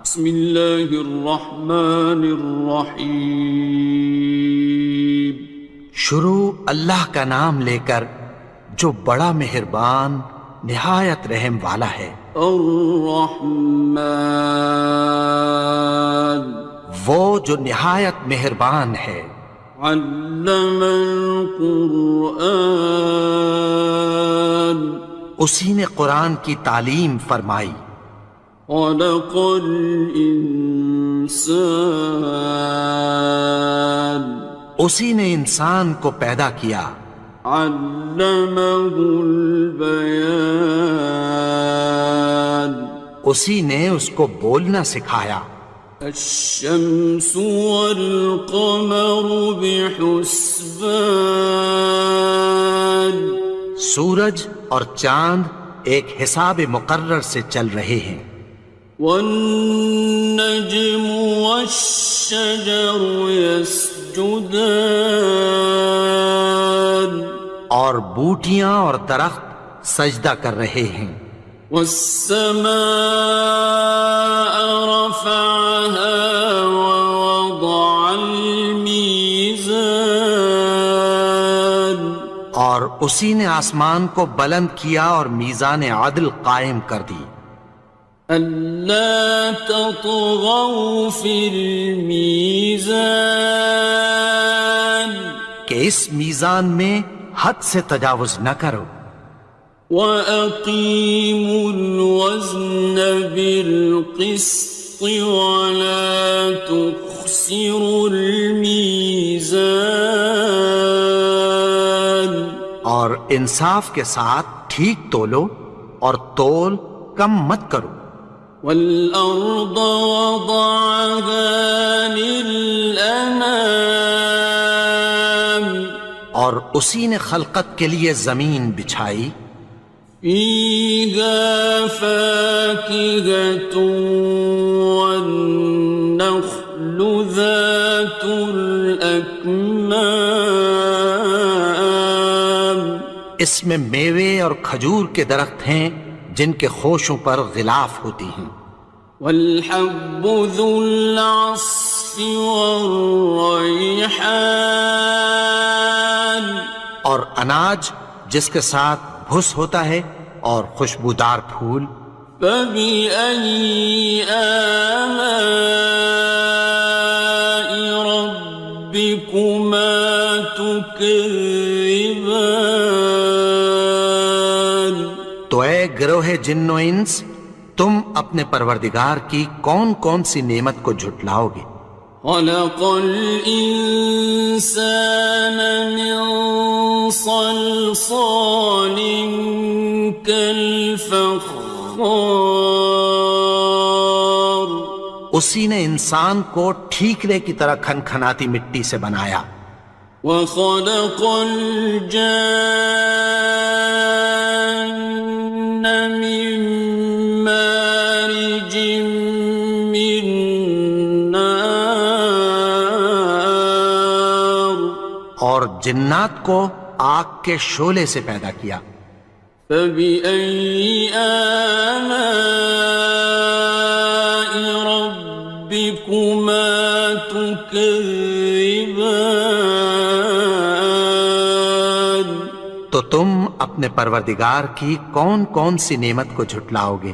بسم اللہ الرحمن الرحیم۔ شروع اللہ کا نام لے کر جو بڑا مہربان نہایت رحم والا ہے۔ الرحمن، وہ جو نہایت مہربان ہے۔ علم القرآن، اسی نے قرآن کی تعلیم فرمائی۔ خلق الانسان، اسی نے انسان کو پیدا کیا۔ علمہ البیان، اسی نے اس کو بولنا سکھایا۔ الشمس والقمر بحسبان، سورج اور چاند ایک حساب مقرر سے چل رہے ہیں۔ والنجم والشجر يسجدان، اور بوٹیاں اور درخت سجدہ کر رہے ہیں۔ والسماء رفعها ووضع الميزان، اور اسی نے آسمان کو بلند کیا اور میزان عدل قائم کر دی۔ ألا تطغوا في الميزان، کہ اس میزان میں حد سے تجاوز نہ کرو۔ وَأَقِيمُوا الْوَزْنَ بِالْقِسْطِ وَلَا تُخْسِرُوا الْمِيزَانَ، اور انصاف کے ساتھ ٹھیک تولو اور تول کم مت کرو۔ وَالْأَرْضَ وَضَعَهَا لِلْأَنَامِ، اور اسی نے خلقت کے لیے زمین بچھائی۔ فِيهَا فَاكِهَةٌ وَالنَّخْلُ ذَاتُ الْأَكْمَامِ، اس میں میوے اور کھجور کے درخت ہیں جن کے خوشوں پر غلاف ہوتی ہیں۔ وَالْحَبُّ ذُو الْعَصْفِ وَالرَّيْحَانِ، اور اناج جس کے ساتھ بھس ہوتا ہے اور خوشبودار پھول۔ فَبِأَيِّ آلَاءِ رَبِّكُمَا تُكَذِّبَانِ، تو اے گروہ جن و انس، تم اپنے پروردگار کی کون کون سی نعمت کو جھٹلاؤ گے؟ خَلَقَ الْإِنسَانَ مِنْ صَلْصَالٍ كَالْفَخَّارِ، اسی نے انسان کو ٹھیکرے کی طرح کھنکھناتی مٹی سے بنایا۔ وَخَلَقَ الْجَانَّ مِن مَّارِجٍ مِّن نَّارٍ، اور جنات کو آگ کے شعلے سے پیدا کیا۔ فَبِأَيِّ آلَاءِ رَبِّكُمَا تُكَذِّبَانِ، تو تم اپنے پروردگار کی کون کون سی نعمت کو جھٹلاؤ گے؟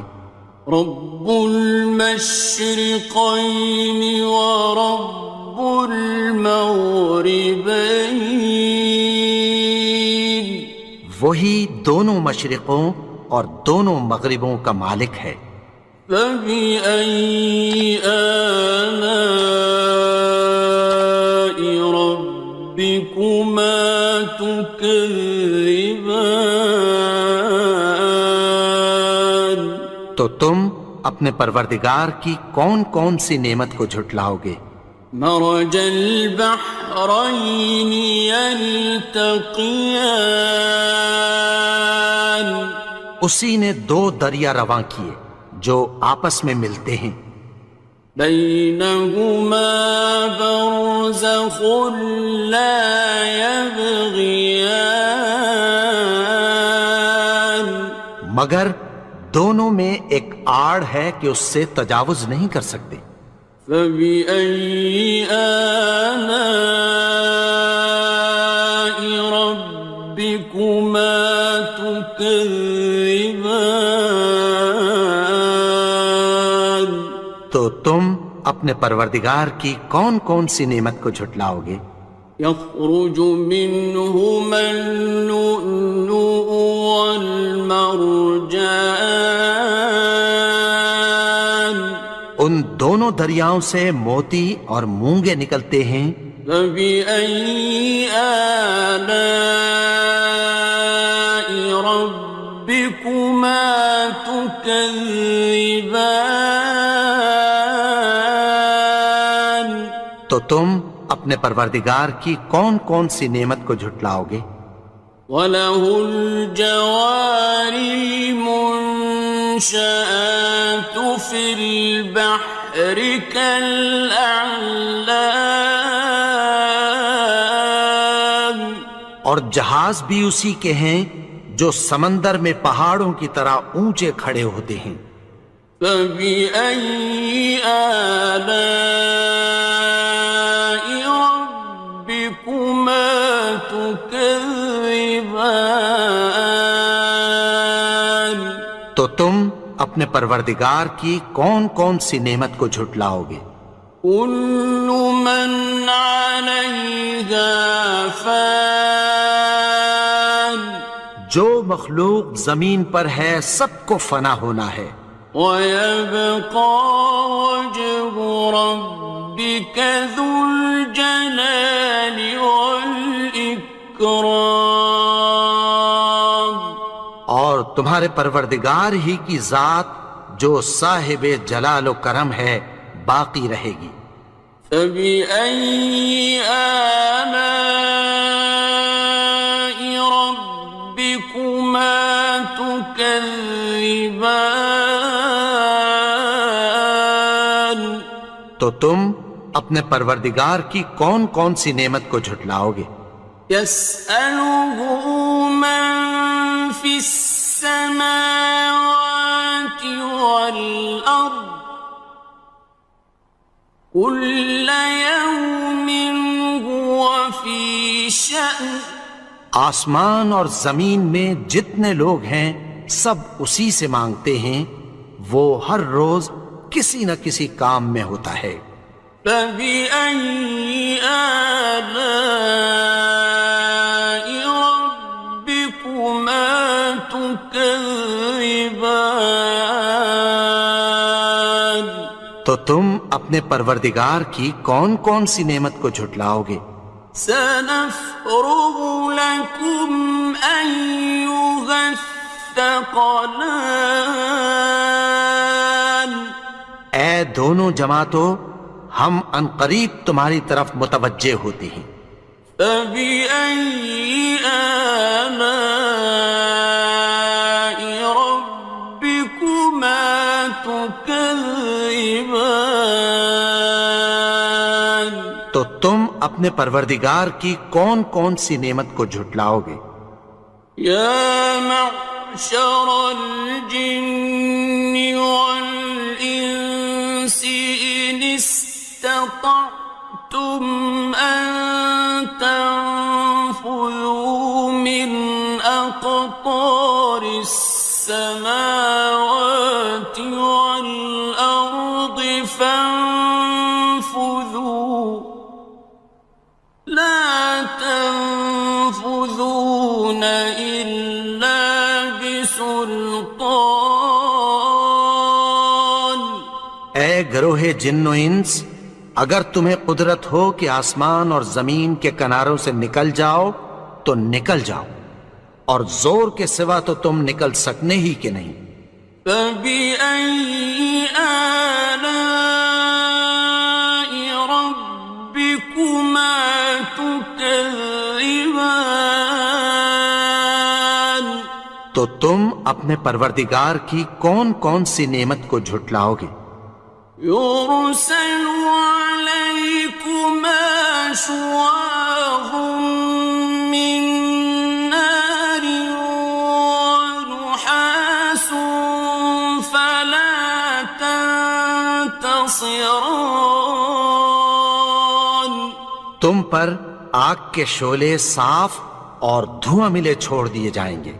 رب المشرقین ورب المغربین، وہی دونوں مشرقوں اور دونوں مغربوں کا مالک ہے۔ فَبِأَيِّ آلَاءِ رَبِّكُمَا تُكَذِّبَانِ، تو تم اپنے پروردگار کی کون کون سی نعمت کو جھٹلاؤ گے؟ مرج البحرین یلتقیان، اسی نے دو دریا رواں کیے جو آپس میں ملتے ہیں۔ بینہما برزخ لا یبغیان، مگر دونوں میں ایک آڑ ہے کہ اس سے تجاوز نہیں کر سکتے۔ فبأي آلاء ربكما تكذبان؟ تو تم اپنے پروردگار کی کون کون سی نعمت کو جھٹلاؤ گے؟ يخرج منهما اللؤلؤ والمرجان ان دونوں دریاؤں سے موتی اور مونگے نکلتے ہیں۔ فبأي آلاء ربكما تكذبان؟ تو تم اپنے پروردگار کی کون کون سی نعمت کو جھٹلاؤ گے؟ وَلَهُ الْجَوَارِ الْمُنشَآتُ فِي الْبَحْرِ كَالْأَعْلَامِ، اور جہاز بھی اسی کے ہیں جو سمندر میں پہاڑوں کی طرح اونچے کھڑے ہوتے ہیں۔ فَبِأَيِّ آلَاءِ رَبِّكُمَا تُكَذِّبَانِ؟ تو تم اپنے پروردگار کی کون کون سی نعمت کو جھٹلاؤ گے؟ كُلُّ مَنْ عَلَيْهَا فَانٍ، جو مخلوق زمین پر ہے سب کو فنا ہونا ہے۔ وَيَبْقَى وَجْهُ رَبِّكَ ذُو الْجَلَالِ وَالْإِكْرَامِ، اور تمہارے پروردگار ہی کی ذات جو صاحب جلال و کرم ہے باقی رہے گی۔ فَبِأَيِّ آلَاءِ رَبِّكُمَا تُكَذِّبَانِ؟ تو تم اپنے پروردگار کی کون کون سی نعمت کو جھٹلاؤ گے؟ يَسْأَلُهُ مَن فِي السَّمَاوَاتِ وَالْأَرْضِ كُلَّ يَوْمٍ هُوَ فِي شَأْنٍ، آسمان اور زمین میں جتنے لوگ ہیں سب اسی سے مانگتے ہیں، وہ ہر روز کسی نہ کسی کام میں ہوتا ہے۔ فَبِأَيِّ آلَاءِ رَبِّكُمَا تُكَذِّبَانِ؟ تو تم اپنے پروردگار کی کون کون سی نعمت کو جھٹلاؤ گے؟ سَنَفْرُغُ لَكُمْ أَيُّهَ الثَّقَلَانِ، اے دونوں جماعتوں، ہم عنقریب تمہاری طرف متوجہ ہوتے ہیں۔ فَبِأَيِّ آلَاءِ رَبِّكُمَا تُكَذِّبَانِ؟ تو تم اپنے پروردگار کی کون کون سی نعمت کو جھٹلاؤ گے؟ يَا مَعْشَرَ الْجِنِّ وَالْإِنسِ إِنِ اسْتَطَعْتُمْ أَن تَنفُذُوا مِنْ أَقْطَارِ السَّمَاوَاتِ وَالْأَرْضِ فَانفُذُوا لَا تَنفُذُونَ إِلَّا بِسُلْطَانٍ۔ اے گروہ جن و انس، اگر تمہیں قدرت ہو کہ آسمان اور زمین کے کناروں سے نکل جاؤ تو نکل جاؤ، اور زور کے سوا تو تم نکل سکنے ہی کہ نہیں۔ فَبِأَيِّ آلَاءِ رَبِّكُمَا تُكَذِّبَانِ؟ تو تم اپنے پروردگار کی کون کون سی نعمت کو جھٹلاؤ گے؟ يُرْسَلُ عَلَيْكُمَا شُوَاظٌ مِّن نَّارٍ وَنُحَاسٌ فَلَا خاصران تم پر آگ کے شعلے صاف اور دھواں ملے چھوڑ دیے جائیں گے،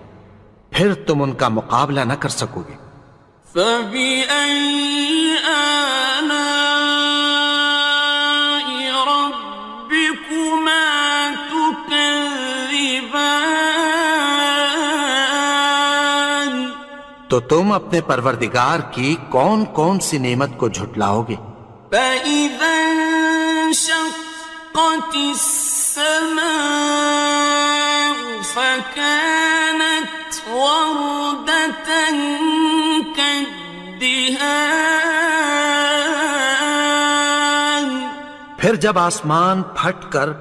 پھر تم ان کا مقابلہ نہ کر سکو گے۔ فَبِأَيِّ آلَاءِ رَبِّكُمَا تُكَذِّبَانِ تو تم اپنے پروردگار کی کون کون سی نعمت کو جھٹلاؤ گے؟ فَإِذَا انشَقَّتِ السَّمَاءُ فَكَانَتْ وَرْدَةً كَالدِّهَانِ پھر جب آسمان پھٹ کر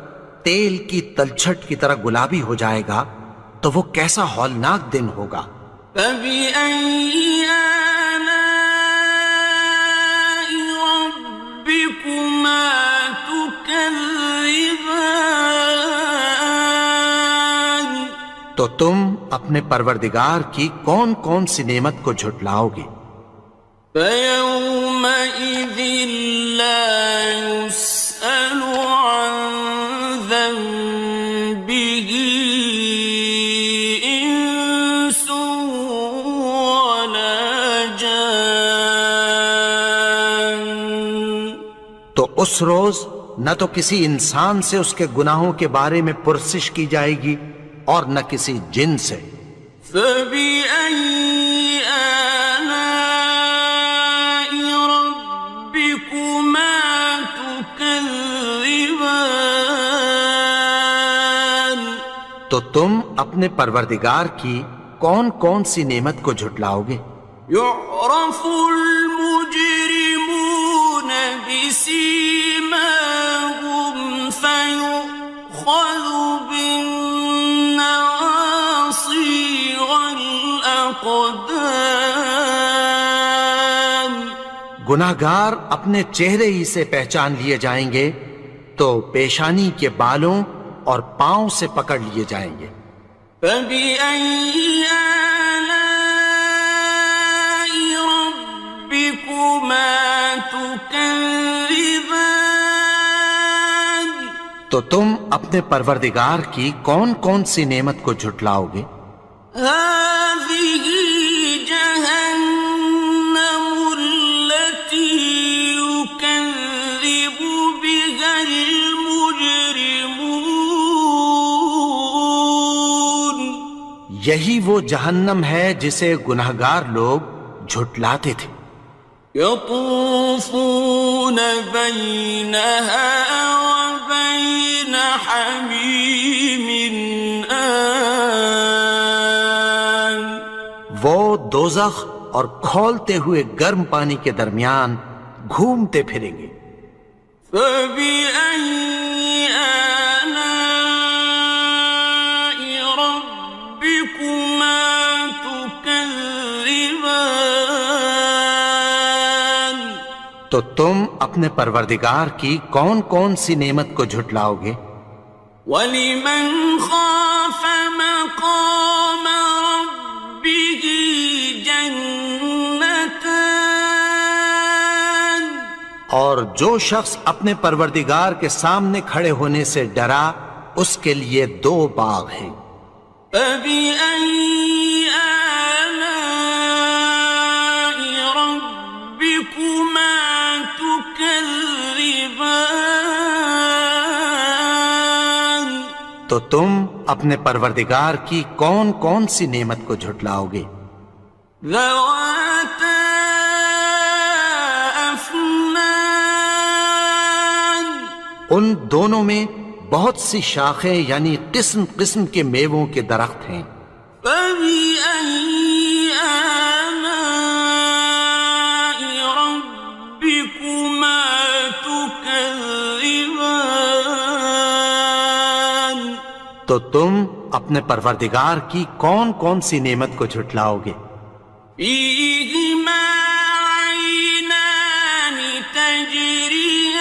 تیل کی تلچھٹ کی طرح گلابی ہو جائے گا تو وہ کیسا ہولناک دن ہوگا۔ فَبِأَيِّ آلَاءِ رَبِّكُمَا تُكَذِّبَانِ تو تم اپنے پروردگار کی کون کون سی نعمت کو جھٹلاؤ گے؟ فَيَوْمَئِذٍ لَا يُسْأَلُ عَنْ ذَنبِهِ إِنسٌ وَلَا جَانٌ تو اس روز نہ تو کسی انسان سے اس کے گناہوں کے بارے میں پرسش کی جائے گی اور نہ کسی جن سے۔ فَبِأَيِّ آلَاءِ رَبِّكُمَا تُكَذِّبَانِ تو تم اپنے پروردگار کی کون کون سی نعمت کو جھٹلاؤ گے؟ يُعْرَفُ الْمُجْرِمُونَ بِسِيمَاهُمْ فَيُؤْخَذُ بِالنَّوَاصِي وَالْأَقْدَامِ گناہگار اپنے چہرے ہی سے پہچان لیے جائیں گے تو پیشانی کے بالوں اور پاؤں سے پکڑ لیے جائیں گے۔ فَبِأَيِّ آلَاءِ رَبِّكُمَا تُكَذِّبَانِ تو تم اپنے پروردگار کی کون کون سی نعمت کو جھٹلاؤ گے؟ هَٰذِهِ جَهَنَّمُ الَّتِي يُكَذِّبُ بِهَا الْمُجْرِمُونَ یہی وہ جہنم ہے جسے گناہگار لوگ جھٹلاتے تھے۔ يَطُوفُونَ بَيْنَهَا وَبَيْنَ حَمِيمٍ آنٍ وہ دوزخ اور کھولتے ہوئے گرم پانی کے درمیان گھومتے پھریں گے۔ فَبِأَيِّ آلَاءِ رَبِّكُمَا تُكَذِّبَانِ تو تم اپنے پروردگار کی کون کون سی نعمت کو جھٹلاؤ گے؟ وَلِمَنْ خَافَ مَقَامَ رَبِّهِ جَنَّتَانِ اور جو شخص اپنے پروردگار کے سامنے کھڑے ہونے سے ڈرا اس کے لیے دو باغ ہیں۔ فَبِأَيِّ آلَاءِ رَبِّكُمَا تُكَذِّبَانِ تو تم اپنے پروردگار کی کون کون سی نعمت کو جھٹلاؤ گے؟ ذَوَاتَا أَفْنَانٍ ان دونوں میں بہت سی شاخیں یعنی قسم قسم کے میووں کے درخت ہیں۔ فَبِأَيِّ آلَاءِ رَبِّكُمَا تُكَذِّبَانِ تو تم اپنے پروردگار کی کون کون سی نعمت کو جھٹلاؤ گے؟ فِيهِمَا عَيْنَانِ تَجْرِيَانِ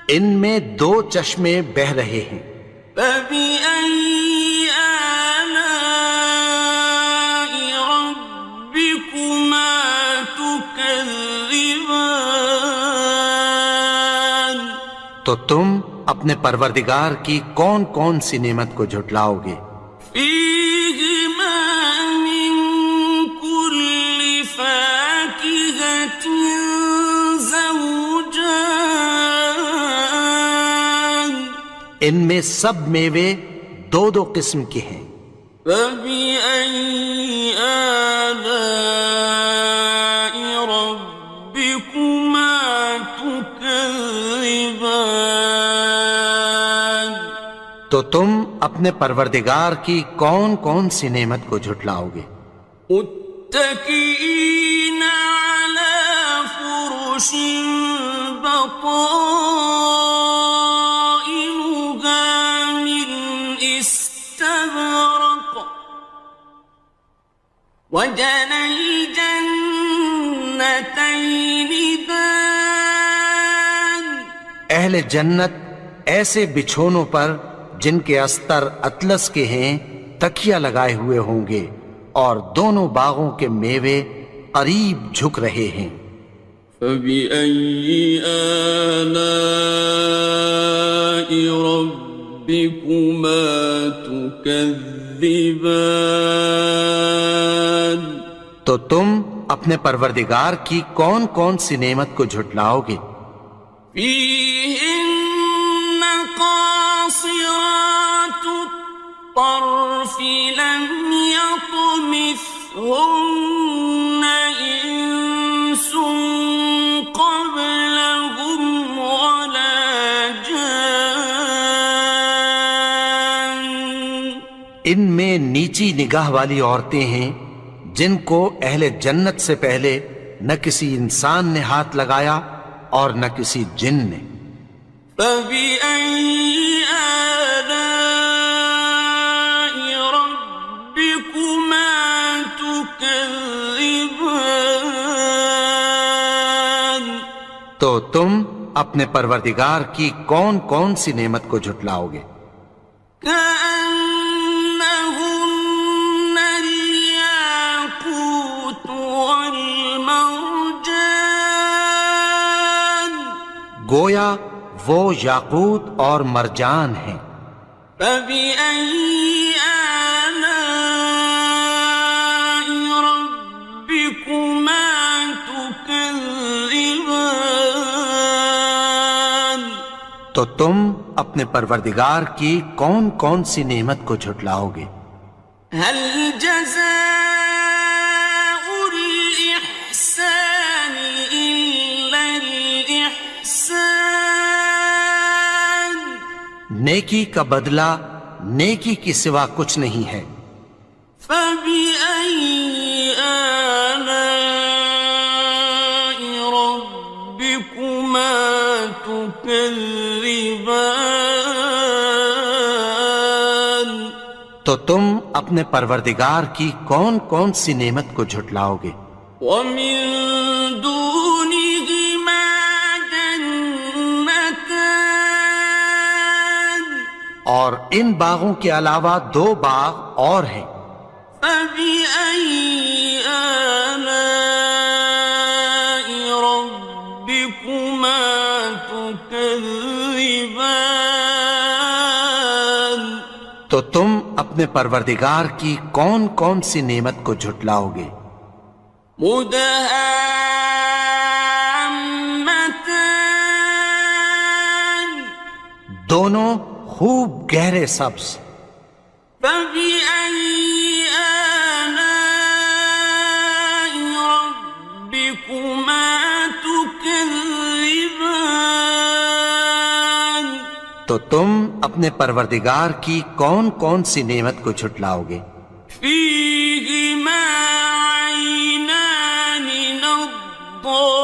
ان میں دو چشمے بہہ رہے ہیں۔ فَبِأَيِّ آلَاءِ رَبِّكُمَا تُكَذِّبَانِ تكذبان تو تم اپنے پروردگار کی کون کون سی نعمت کو جھٹلاؤ گے؟ فيهما من كل فاكهة زوجان ان میں سب میوے دو دو قسم کے ہیں، فبأي آلاء ربكما تكذبان تو تم اپنے پروردگار کی کون کون سی نعمت کو جھٹلاؤ گے؟ متكئين على فرش بطائنها من استبرق وجنى الجنتين دان اہل جنت ایسے بچھونوں پر جن کے استر اطلس کے ہیں تکیہ لگائے ہوئے ہوں گے، اور دونوں باغوں کے میوے قریب جھک رہے ہیں۔ فبأي آلاء ربكما تكذبان تو تم اپنے پروردگار کی کون کون سی نعمت کو جھٹلاؤ گے؟ فيهن قاصرات الطرف لم يطمثهن إنس قبلهم ولا جان ان میں نیچی نگاہ والی عورتیں ہیں جن کو اہل جنت سے پہلے نہ کسی انسان نے ہاتھ لگایا اور نہ کسی جن نے۔ فبأي آلاء ربكما تكذبان تو تم اپنے پروردگار کی کون کون سی نعمت کو جھٹلاؤ گے؟ كأنهن الياقوت والمرجان گویا وہ یاقوت اور مرجان ہیں۔ فبأي آلاء ربكما تكذبان تو تم اپنے پروردگار کی کون کون سی نعمت کو جھٹلاؤ گے؟ هل جزاء الإحسان إلا الإحسان نیکی کا بدلہ نیکی کی سوا کچھ نہیں ہے۔ فبأي آلاء ربكما تكذبان تو تم اپنے پروردگار کی کون کون سی نعمت کو جھٹلاؤ گے؟ ومن دونهما جنتان اور ان باغوں کے علاوہ دو باغ اور ہیں۔ فبأي آلاء ربكما تكذبان تو تم اپنے پروردگار کی کون کون سی نعمت کو جھٹلاؤ گے؟ مدهامتان دونوں خوب گہرے سبز۔ فبأي آلاء ربكما تكذبان تو تم اپنے پروردگار کی کون کون سی نعمت کو جھٹلاؤ گے؟ فيهما عينان نضاختان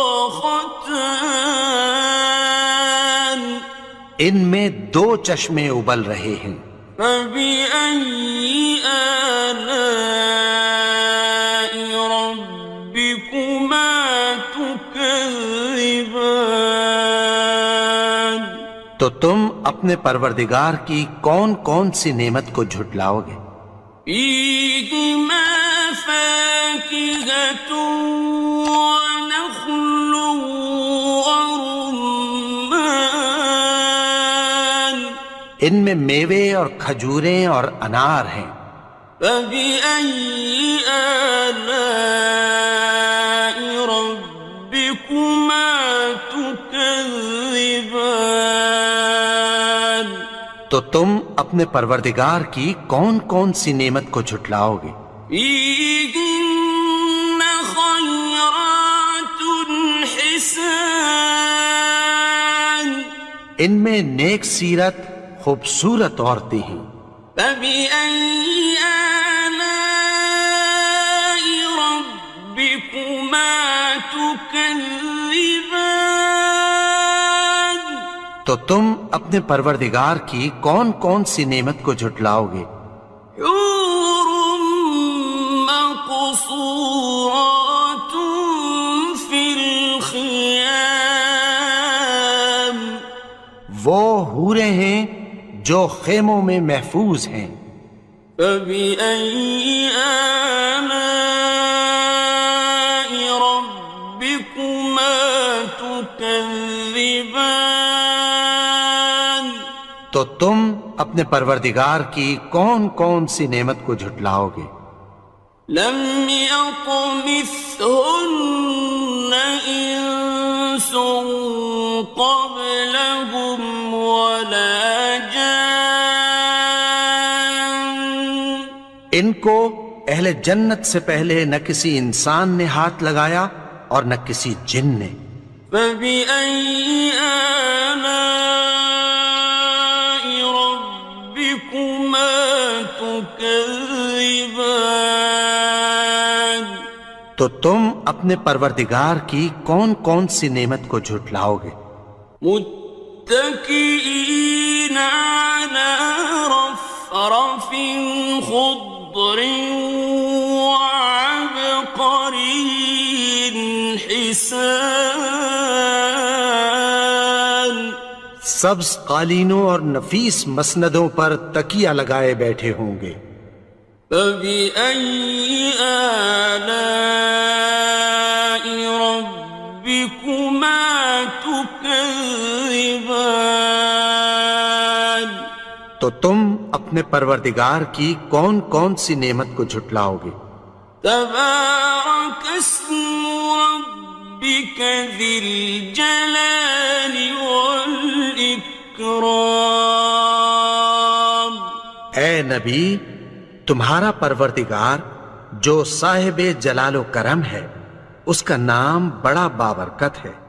ان میں دو چشمے ابل رہے ہیں۔ فبأي آلاء ربكما تكذبان تو تم اپنے پروردگار کی کون کون سی نعمت کو جھٹلاؤ گے؟ فيهما فاكهة ونخل ان میں میوے اور کھجوریں اور انار ہیں۔ فبأي آلاء ربكما تكذبان؟ تو تم اپنے پروردگار کی کون کون سی نعمت کو جھٹلاؤ گے؟ فيهن خيرات حسان، ان میں نیک سیرت خوبصورت عورتیں ہیں۔ فبأي آلاء ربكما تكذبان؟ تو تم اپنے پروردگار کی کون کون سی نعمت کو جھٹلاؤ گے؟ حور مقصورات في الخيام، وہ حوریں ہیں جو خیموں میں محفوظ ہیں۔ فبأي آلاء ربكما تكذبان؟ تو تم اپنے پروردگار کی کون کون سی نعمت کو جھٹلاؤ گے؟ لم يطمثهن إنس قبلهم ولا جان، ان کو اہل جنت سے پہلے نہ کسی انسان نے ہاتھ لگایا اور نہ کسی جن نے۔ فبأي آلاء ربكما تكذبان؟ تو تم اپنے پروردگار کی کون کون سی نعمت کو جھٹلاؤ گے؟ متكئين على رفرف خضر وعبقري حسان، سبز قالینوں اور نفیس مسندوں پر تکیہ لگائے بیٹھے ہوں گے۔ فبأي آلاء ربكما تكذبان؟ تو تم اپنے پروردگار کی کون کون سی نعمت کو جھٹلاؤ گے؟ تبارك اسم ربك ذي الجلال والإكرام۔ اے نبی، تمہارا پروردگار جو صاحب جلال و کرم ہے، اس کا نام بڑا بابرکت ہے۔